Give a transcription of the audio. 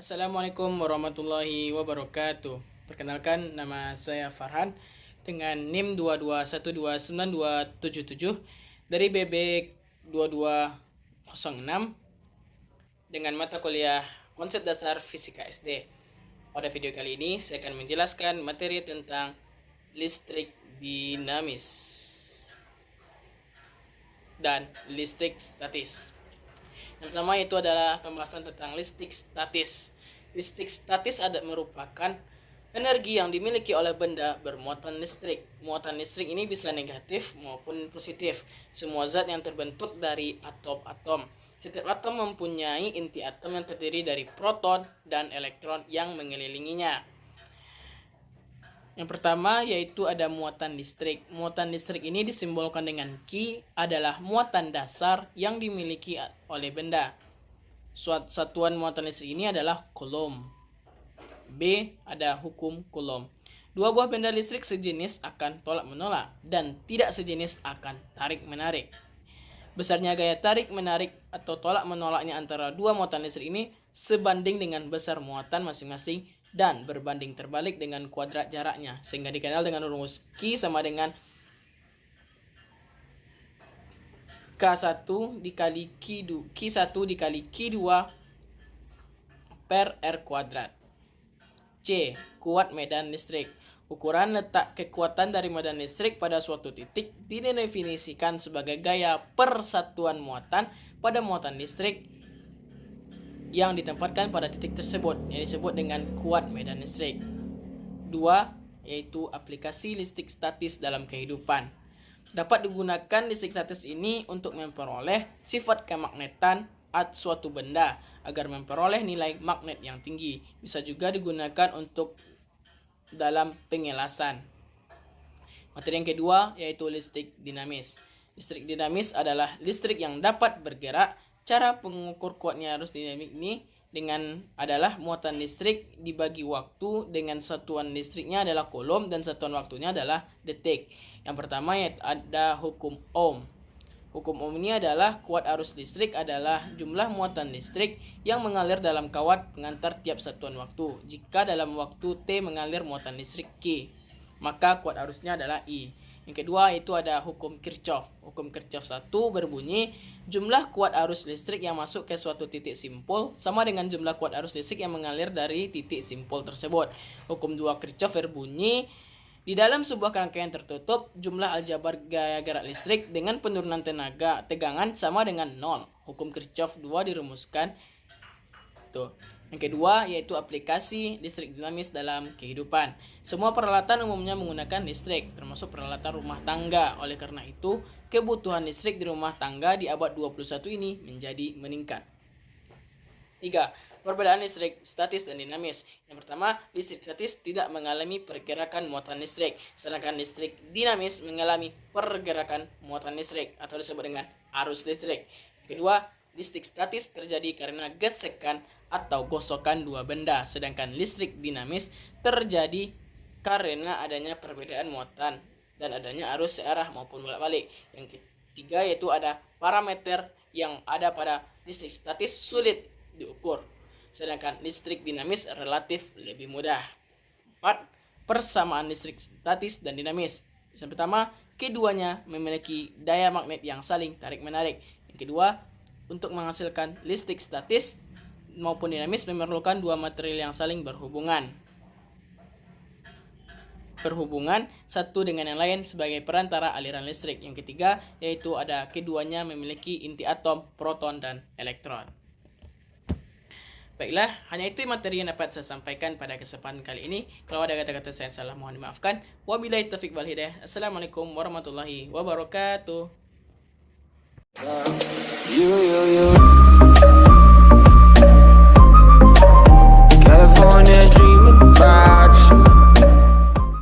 Assalamualaikum warahmatullahi wabarakatuh. Perkenalkan, nama saya Farhan dengan NIM 22129277 dari BB 2206 dengan mata kuliah Konsep Dasar Fisika SD. Pada video kali ini saya akan menjelaskan materi tentang listrik dinamis dan listrik statis. Yang pertama itu adalah pembahasan tentang listrik statis. Listrik statis merupakan energi yang dimiliki oleh benda bermuatan listrik. Muatan listrik ini bisa negatif maupun positif. Semua zat yang terbentuk dari atom-atom. Setiap atom mempunyai inti atom yang terdiri dari proton dan elektron yang mengelilinginya. Yang pertama yaitu ada muatan listrik. Muatan listrik ini disimbolkan dengan Q, adalah muatan dasar yang dimiliki oleh benda. Satuan muatan listrik ini adalah Coulomb. B, ada hukum Coulomb. Dua buah benda listrik sejenis akan tolak-menolak dan tidak sejenis akan tarik-menarik. Besarnya gaya tarik-menarik atau tolak-menolaknya antara dua muatan listrik ini sebanding dengan besar muatan masing-masing dan berbanding terbalik dengan kuadrat jaraknya, sehingga dikenal dengan rumus Q sama dengan K1 dikali Q1 dikali Q2 per R kuadrat. C, kuat medan listrik. Ukuran letak kekuatan dari medan listrik pada suatu titik didefinisikan sebagai gaya persatuan muatan pada muatan listrik yang ditempatkan pada titik tersebut, yang disebut dengan kuat medan listrik. 2, yaitu aplikasi listrik statis dalam kehidupan. Dapat digunakan listrik statis ini untuk memperoleh sifat kemagnetan suatu benda agar memperoleh nilai magnet yang tinggi. Bisa juga digunakan untuk dalam pengelasan. Materi yang kedua yaitu listrik dinamis. Listrik dinamis adalah listrik yang dapat bergerak. Cara pengukur kuatnya arus dinamik ini adalah muatan listrik dibagi waktu dengan satuan listriknya adalah Coulomb dan satuan waktunya adalah detik. Yang pertama yaitu ada hukum Ohm. Hukum Ohm ini adalah kuat arus listrik adalah jumlah muatan listrik yang mengalir dalam kawat pengantar tiap satuan waktu. Jika dalam waktu T mengalir muatan listrik Q, maka kuat arusnya adalah I. Yang kedua itu ada hukum Kirchhoff. Hukum Kirchhoff 1 berbunyi jumlah kuat arus listrik yang masuk ke suatu titik simpul sama dengan jumlah kuat arus listrik yang mengalir dari titik simpul tersebut. Hukum 2 Kirchhoff berbunyi di dalam sebuah rangkaian tertutup jumlah aljabar gaya gerak listrik dengan penurunan tegangan sama dengan 0. Hukum Kirchhoff 2 dirumuskan. Tuh. Yang kedua yaitu aplikasi listrik dinamis dalam kehidupan. Semua peralatan umumnya menggunakan listrik, termasuk peralatan rumah tangga. Oleh karena itu, kebutuhan listrik di rumah tangga di abad 21 ini menjadi meningkat. 3. Perbedaan listrik statis dan dinamis. Yang pertama, listrik statis tidak mengalami pergerakan muatan listrik, sedangkan listrik dinamis mengalami pergerakan muatan listrik atau disebut dengan arus listrik. Yang kedua, listrik statis terjadi karena gesekan atau gosokan dua benda, sedangkan listrik dinamis terjadi karena adanya perbedaan muatan dan adanya arus searah maupun bolak-balik. Yang ketiga yaitu ada parameter yang ada pada listrik statis sulit diukur, sedangkan listrik dinamis relatif lebih mudah. 4. Persamaan listrik statis dan dinamis. Yang pertama, keduanya memiliki daya magnet yang saling tarik-menarik. Yang kedua, untuk menghasilkan listrik statis maupun dinamis memerlukan dua material yang saling berhubungan satu dengan yang lain sebagai perantara aliran listrik. Yang ketiga yaitu ada keduanya memiliki inti atom, proton dan elektron. Baiklah, hanya itu materi yang dapat saya sampaikan pada kesempatan kali ini. Kalau ada kata-kata saya salah mohon dimaafkan. Wabillahi taufiq wal hidayah. Assalamualaikum warahmatullahi wabarakatuh.